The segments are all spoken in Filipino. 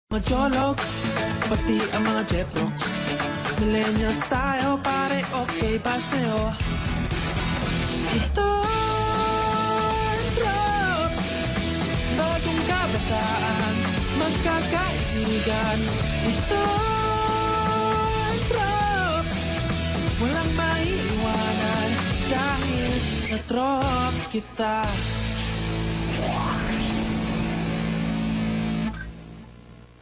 Mga jologs, pati ang mga jetrocks. Millennials tayo, pare, okay ba sa'yo? Ito ang drops, bagong kabataan, magkakaibigan. Ito ang drops, walang maiiwanan dahil na-drops kita.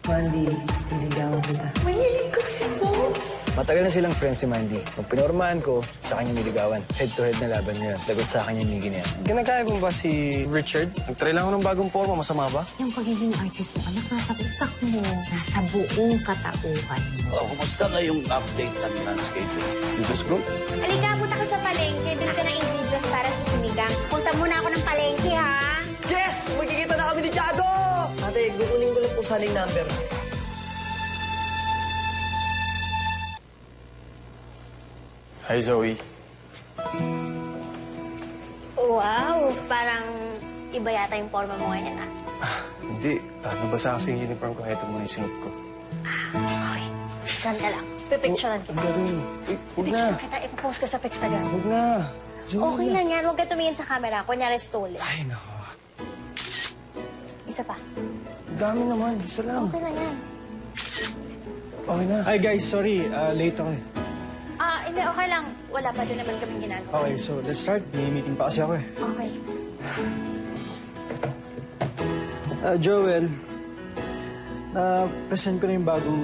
Mandy, niligawan kita. Maniligaw si Boss! Matagal na silang friends si Mandy. Nung pinormahan ko, sa kanya niligawan. Head-to-head na laban niya. Lagot sa akin yung Miggy na yan. Ginagaya mo ba si Richard? Nagtry lang ako ng bagong forma. Masama ba? Yung pagiging artist mo, anak, nasa utak mo. Nasa buong katauhan mo. Kumusta na yung update ng landscaping? Jesus go. Halika, punta ka sa palengke. Bili ka ng ingredients para sa sinigang. Punta muna ako ng palengke, ha? Yes! Magkikita na kami ni Tiago! Ate, gugunin ko lang po sana yung number. Hi, Zoe. Wow, parang iba yata yung forma mo ngayon, ha? Hindi. Nabasa kasi yung uniform ko. Ito muna yung sinuot ko. Okay, dyan ka lang. Pipicturean kita. Huwag na. Picturean kita, ipopost ka sa Pixtagram. Huwag na. Zoe, Okay lang yan, huwag ka tumingin sa camera. Kunyari stolen. Ay, nako. Isa pa. Ang dami naman. Isa lang. Okay lang yan. Okay na. Hi guys, sorry. Late ako eh. Hindi, okay lang. Wala pa din naman kaming ginagawa. Okay, so let's start. May meeting pa kasi ako eh. Okay. Joel, present ko na yung bagong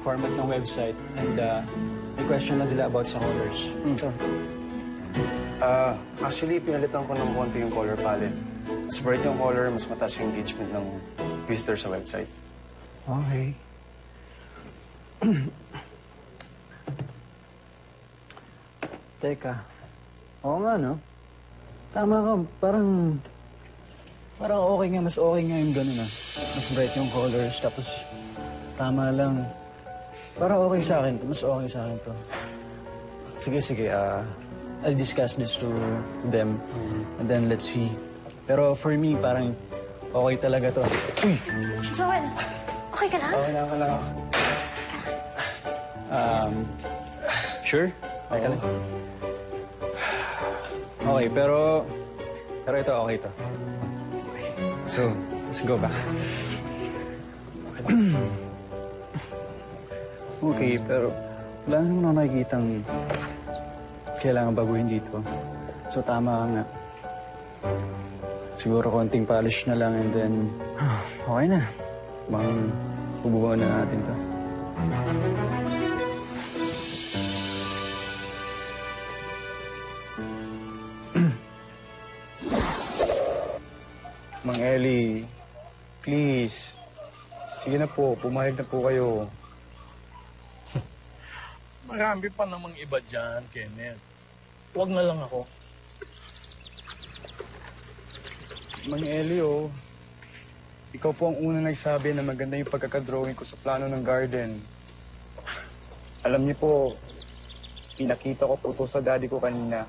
format ng website and may question lang sila about sa colors. So, Actually, pinalitan ko ng konti yung color palette. Mas bright yung color, mas mataas yung engagement ng visitor sa website. okay. Teka. Oo nga, no? Tama ka. Parang okay nga. Mas okay nga yung gano'n, ah. Mas bright yung colors. Tapos, tama lang. Parang okay sa akin. Mas okay sa akin to. Sige. I'll discuss this to them. And then, let's see. Pero for me, parang okay talaga to. Uy! Joel, okay ka lang? Okay na ako. Sure? Okay ka lang? Okay, pero ito, okay to. So, let's go back. Okay, pero wala naman ako nakikitang kailangan baguhin dito. So, tama ka nga. Siguro konting polish na lang and then, okay na. Bang bubuo na natin to. Mang Ellie, please. Sige na po, pumayag na po kayo. Marami pa namang iba dyan, Kenneth. Huwag na lang ako. Mang Ellie, oh. Ikaw po ang unang nagsabi na maganda yung pagkakadrawing ko sa plano ng garden. Alam niyo po, pinakita ko po to sa daddy ko kanina.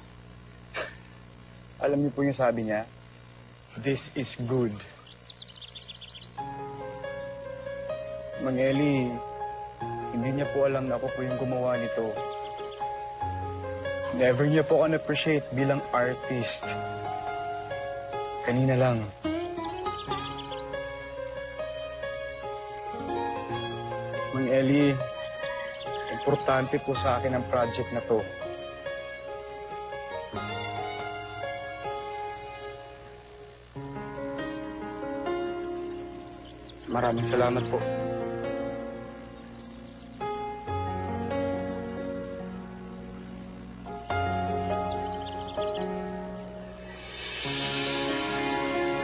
Alam niyo po yung sabi niya, this is good. Mang Ellie, hindi niya po alam na ako po yung gumawa nito. Never niya po ako na-appreciate bilang artist. Kanina lang. Mang Ellie, importante po sa akin ang project na to. Maraming salamat po.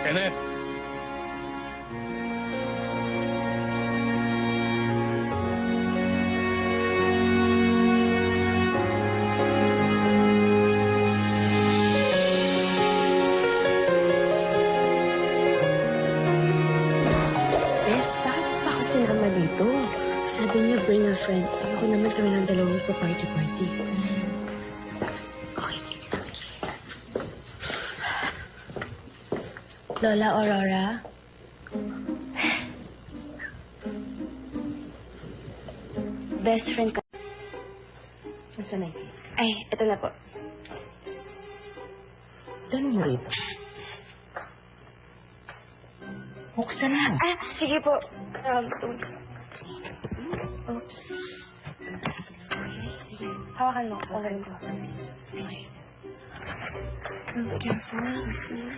Kenneth! Yes, bakit pa ako sinama dito? Sabi niya, bring a friend. Ayoko naman kami ng dalawang pa-party-party. Okay. Lola Aurora? best friend ka. Nasaan na? Ay, eto na po. Diyan mo rito. Buksan mo. Ah, sige po. Oops. Sige. Hawakan mo. Okay ko. Okay. Be careful. Listen.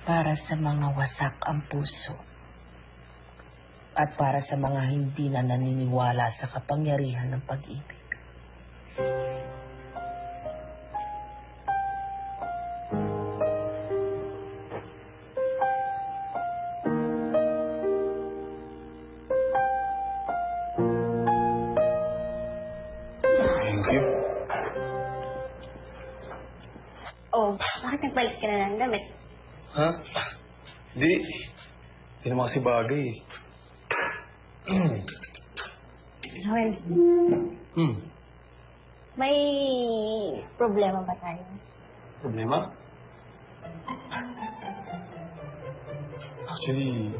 Para sa mga wasak ang puso at para sa mga hindi na naniniwala sa kapangyarihan ng pag-ibig. Thank you. Oh, bakit nagpalit ka na ng damit? Ha? Hindi. Hindi naman kasi bagay eh. Joel, may problema ba tayo? Problema? Actually,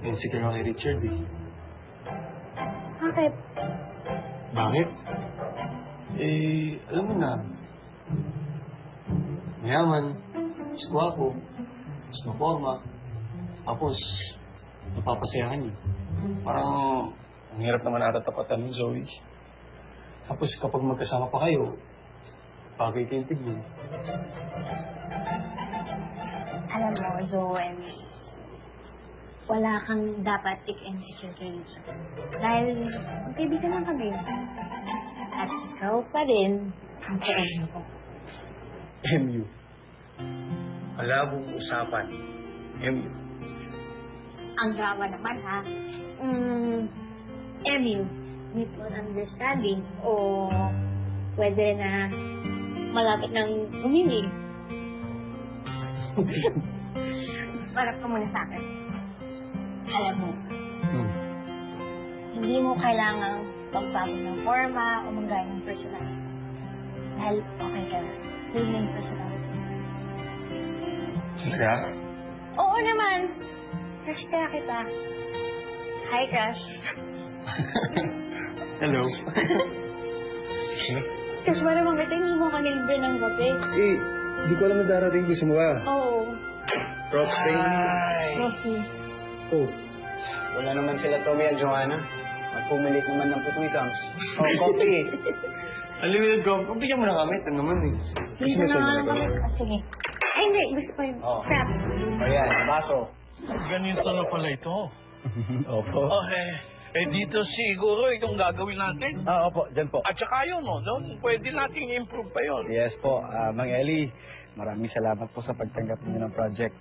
insecure ako kay Richard eh. Bakit? Bakit? Eh, alam mo na. Mayaman, mas gwapo, mas maporma, tapos napapasayahan niyo. Parang ang hirap naman ata tapatan ni Zoe. Tapos kapag magkasama pa kayo, bagay kayong tignan. Alam mo, Joel, wala kang dapat ik-insecure kay Richard. Dahil magkaibigan lang kami. At ikaw pa rin ang kainin ko. MU. Malabong usapan. MU. Ang drama naman, ha? MU, mutual understanding o pwede na malapit ng umimig. Parang ka muna sa akin. Alam mo, hindi mo kailangang magbago ng forma o manggaya ng personality. Dahil okay ka na. Yun yung personality. Talaga? Oo naman. Crush kaya kita. Hi, crush. Hello. Crush ba naman kita, hindi mo ka nilibre ng gabi? Eh, di ko alam na darating. Gusto mo ba? Oo. Props, baby. Rocky. Oh, Wala naman sila Tommy at Joanna. At pumilit naman ng putwitams. Oh, coffee. Unlimited go. Bigyan mo na kami. Ito naman eh. Dito na nga lang kami. Ah, sige. Ay, hindi. Gusto ko yung crab. O yan, baso. Ganito na pala ito. Opo. Oh, dito siguro yung gagawin natin. Opo, dyan po. At saka yun, no? Pwede nating improve pa yun. Yes po, Mang Eli. Maraming salamat po sa pagtanggap niyo ng project.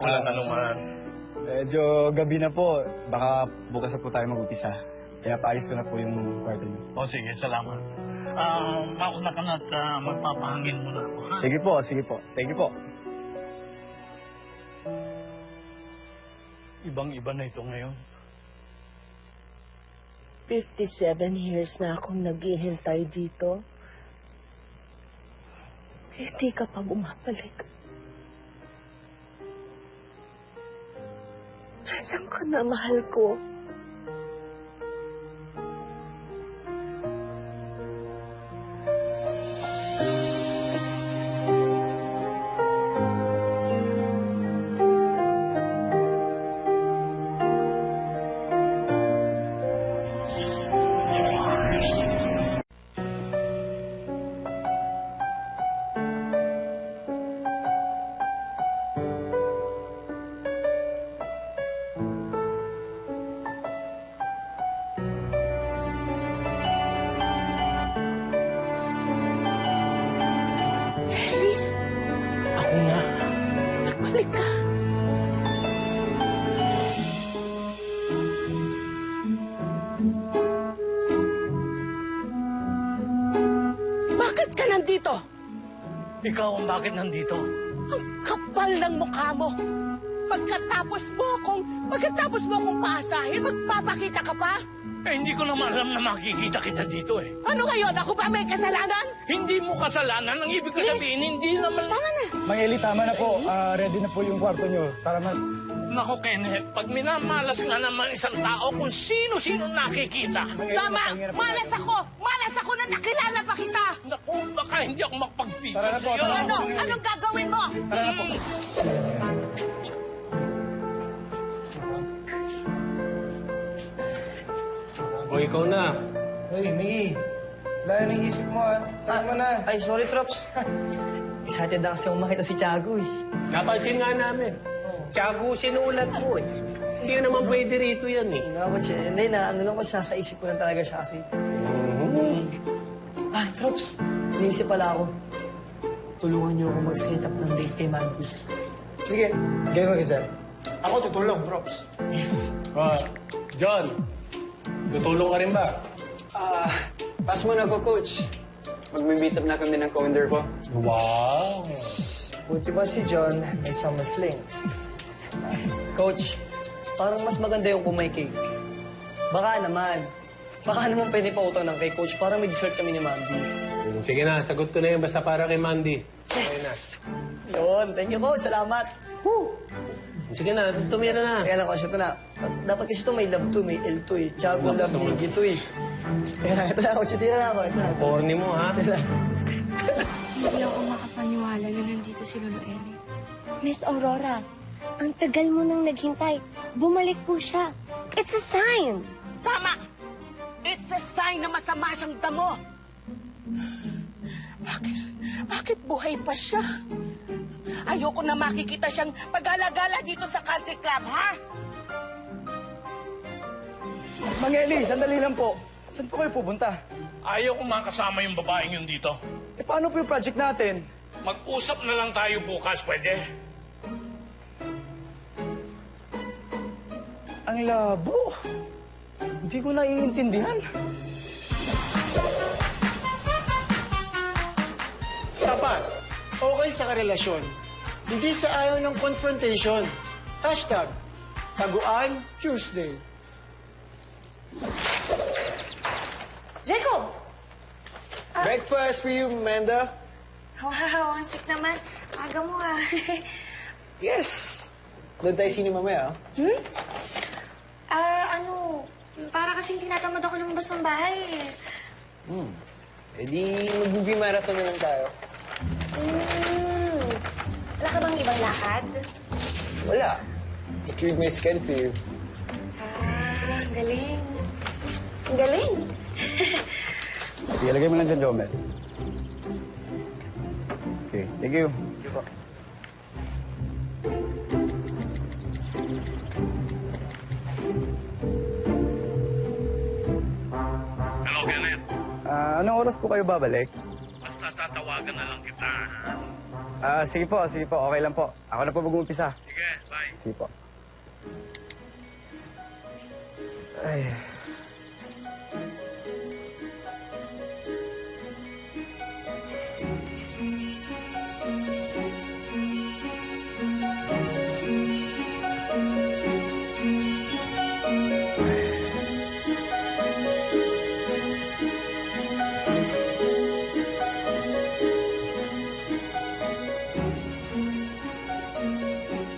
Walang anuman. Medyo gabi na po. Baka bukas na po tayo mag-upisa. Kaya paayos ko na po yung kwarto niyo. O sige, salamat. Mauna ka na at magpapahangin mo na ako. ha? Sige po, sige po. Thank you po. Ibang-iba na ito ngayon. 57 years na akong naghihintay dito. Hindi ka pa bumabalik. Nasaan ka na, mahal ko? Ako nga. Balik ka. Bakit ka nandito? Ikaw ang bakit nandito? Ang kapal ng mukha mo. Pagkatapos mo akong paasahin, magpapakita ka pa? Eh, hindi ko naman alam na makikita kita dito eh. Ano ngayon? Ako ba may kasalanan? Hindi mo kasalanan. Ang ibig ko sabihin, hindi naman... Tama na. Mang Eli, tama na po. Ready na po yung kwarto nyo. Tara na. Nako, Kenneth, pag minamalas nga naman isang tao kung sino-sino nakikita. Tama! Malas ako! Malas ako na nakilala pa kita! Naku, baka hindi ako makapagpigil Tara na po, sa'yo. tara na. Ano? Anong gagawin mo? Tara na po. O, ikaw na. Hoy, Miggy. Layo ng isip mo, ah. Tama na. Ay, sorry, Trops. Excited na kasi akong makita si Tiago, eh. Napansin nga namin. Tiago, sinulat mo eh. Hindi naman pwede rito yan eh. Hindi na, ano lang kasi nasa isip ko lang talaga siya kasi. Ah, Trops, naisip pala ako. Tulungan niyo ako mag-set up ng date kay Mandy. Sige, game ka dyan. Ako tutulong, Props. Yes. John, tutulong ka rin ba? Pass mo na ko, Coach. Mag-meet up na kami ng co-owner ko. Wow! Buti ba si John may summer fling? Coach, parang mas maganda yung kung may cake. Baka naman pwede pa utang ng cake, Coach, para may dessert kami ni Mandy. Sige na, sagot ko na yun basta para kay Mandy. Yes! Yun, thank you, Coach. Salamat. Whew! Sige na, tumira na. Kaya lang, Coach, ito na. Dapat kasi ito may love to, may L to eh. Tiago love, Miggy to eh. Kaya lang, ito na, Coach. Tira na ako. Ito na. Corny mo, ha? Hindi ako makapaniwala na nandito si Lolo Eli. Miss Aurora, ang tagal mo nang naghintay. Bumalik po siya. It's a sign. Tama! It's a sign na masama siyang damo. Bakit buhay pa siya? Ayoko na makikita siyang pag-alagala dito sa country club, ha? Mang Eli, sandali lang po. Saan po kayo pupunta? Ayaw ko makasama yung babaeng yun dito. Eh, paano po yung project natin? Mag-usap na lang tayo bukas, pwede? Ang labo. Hindi ko naiintindihan. Tapat. Okay sa karelasyon. Hindi sa ayaw ng confrontation. Hashtag, Taguan Tuesday. Jacob! Breakfast for you, Amanda. Wow, ang sweet naman. Aga mo ah. Yes. Doon tayo sino mamaya, ah. Para kasing tinatamad ako lumabas ng bahay eh. Eh di mag-movie marathon na lang tayo. Wala ka bang ibang lakad? Wala. I-cleared my schedule for you. Ang galing. Ang galing. Sige, lagay mo lang dyan, Jomel. Okay, thank you. Hello, Kenneth. Anong oras po kayo babalik? Basta tatawagan na lang kita. Sige po, okay lang po. Ako na po mag-uumpisa. Sige, bye. Sige po. Ay.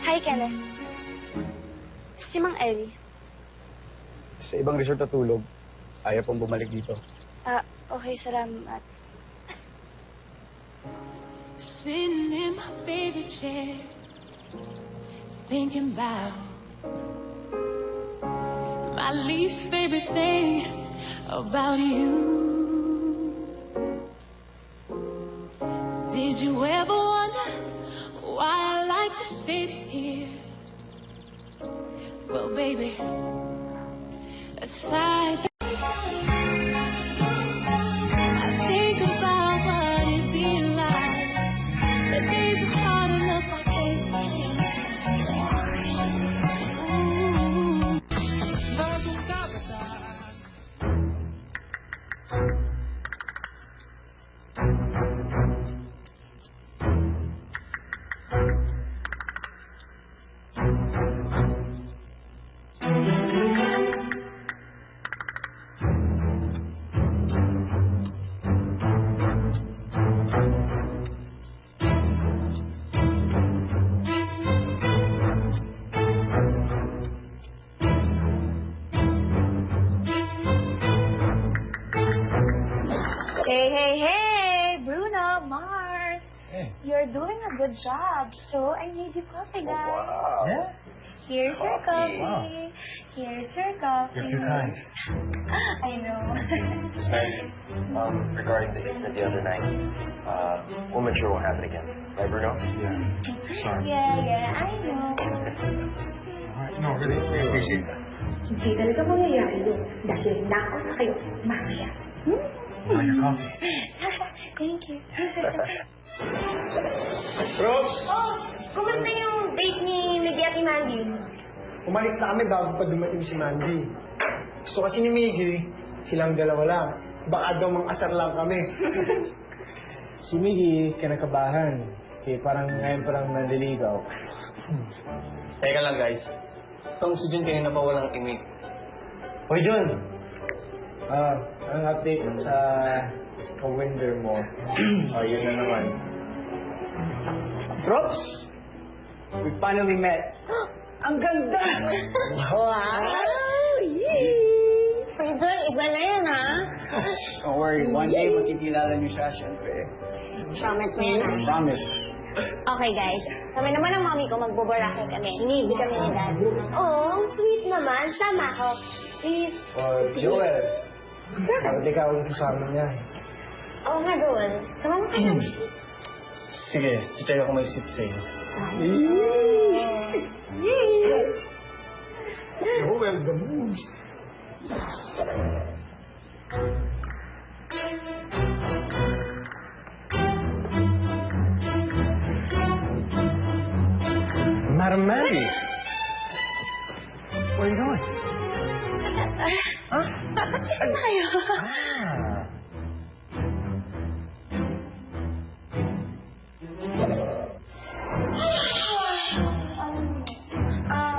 Hi, Kenneth. Si Mang Ellie. Sa ibang resort natulog, ayaw pong bumalik dito. Okay, salamat. Sitting in my favorite chair, thinking about my least favorite thing about you. Did you ever wonder why I like to sit here? Well, baby, aside I think about what it'd be like. The days are hard enough, I can't. Hey! Bruno, Mars! Hey. You're doing a good job. So, I made you coffee, guys. Wow. Yeah? Here's your coffee. Wow. Here's your coffee. You're too kind. I know. Miss Mary, regarding the incident the other night, we'll make sure it won't happen again. Right, Bruno? Yeah. Sorry. Yeah, I know. Alright, no, really appreciate that. Hindi talaga mangyayari yun dahil nakaw na kayo mamaya. Now your coffee. Thank you. Props! Oh, kumusta yung date ni Miggy at ni Mandy? Umalis na kami bago pa dumating si Mandy. Gusto kasi ni Miggy, silang dalawa lang. Baka daw mang-asar lang kami. Si Miggy, kinakabahan. Kasi parang ngayon parang naliligaw. Teka lang, guys. Itong si Jun kanina pa walang imig. Hoy, John! Anong update sa ka-winder mo? Yun na naman. Props! We finally met. Ang ganda! Wow! Yay! Kuya John, iba na yan, ha? Don't worry, one day makikilala niyo siya, syempre. Promise mo yan, ha? Promise. Okay, guys. Kami naman ang mami ko, magboborake kami. Hinihindi kami ni Dad. Oh, ang sweet naman. Sama ako. Please. Joel, bakit ikaw ang kasama niya? Oo nga, Joel. Sama mo kayo. Sige, check ako may seat sale. Joel, the moves. Madam Mandy! Where are you going? Papakis na kayo.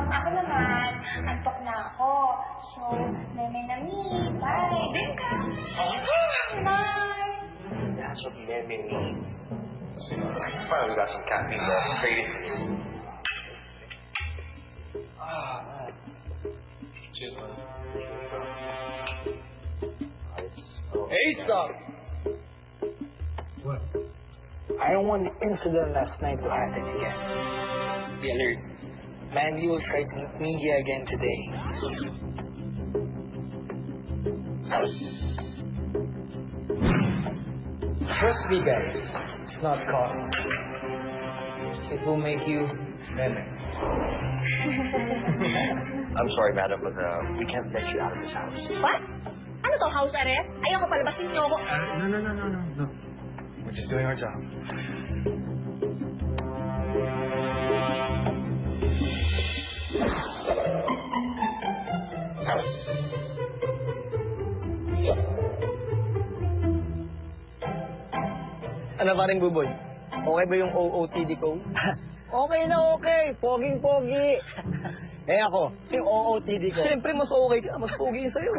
Ako naman, antok na ako. So, meme na me. Bye. Drink ka. Bye. That's what meme means. Finally got some caffeine, bro. Traded for you. Cheers, man. Hey, stop! What? I don't want the incident last night to happen again. Be alert. Mandy will try to meet media again today. Trust me, guys. It's not coffee. It will make you meme. I'm sorry, madam, but we can't let you out of this house. What? Ano to, house arrest? Ayoko palabasin niyo ako. No. We're just doing our job. Ano paring buboy? Okay ba yung OOTD code? Okay na okay. Poging-pogi. Eh ako, yung OOTD ko. Siyempre, mas okay ka. Mas pogi yun sa'yo.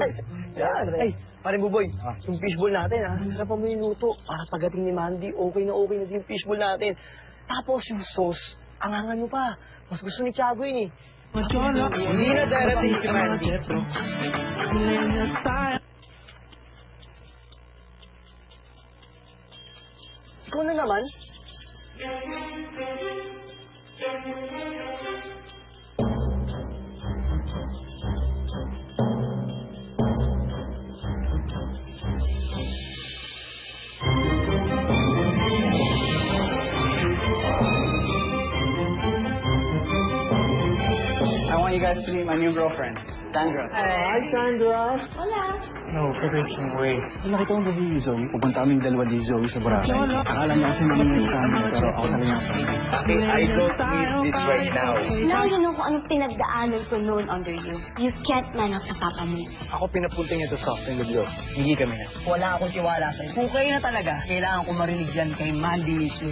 Yan. Ay, paring buboy, yung fishball natin, ha? Sarap mo yung luto. Para pagdating ni Mandy, okay na yung fishball natin. Tapos yung sauce, angangan mo pa. Mas gusto ni Tiago yun, eh. Hindi na darating si Mandy. Ikaw na naman? I want you guys to meet my new girlfriend, Sandra. Hi, Sandra. Hola. No freaking way. Nakita ko kasi si Zoe. Pupunta kaming dalawa ni Zoe sa Boracay. Akala niya kasi naman sa amin, pero ako talaga yung sabi. I don't need this right now. Now you know kung anong pinagdaanan ko noon under you. You can't man up sa papa mo. Ako pinapunta niya to soft and good girl. Hindi kami na. Wala akong tiwala sa'yo. Kung kayo na talaga, kailangan ko marinig yan kay Mandy mismo.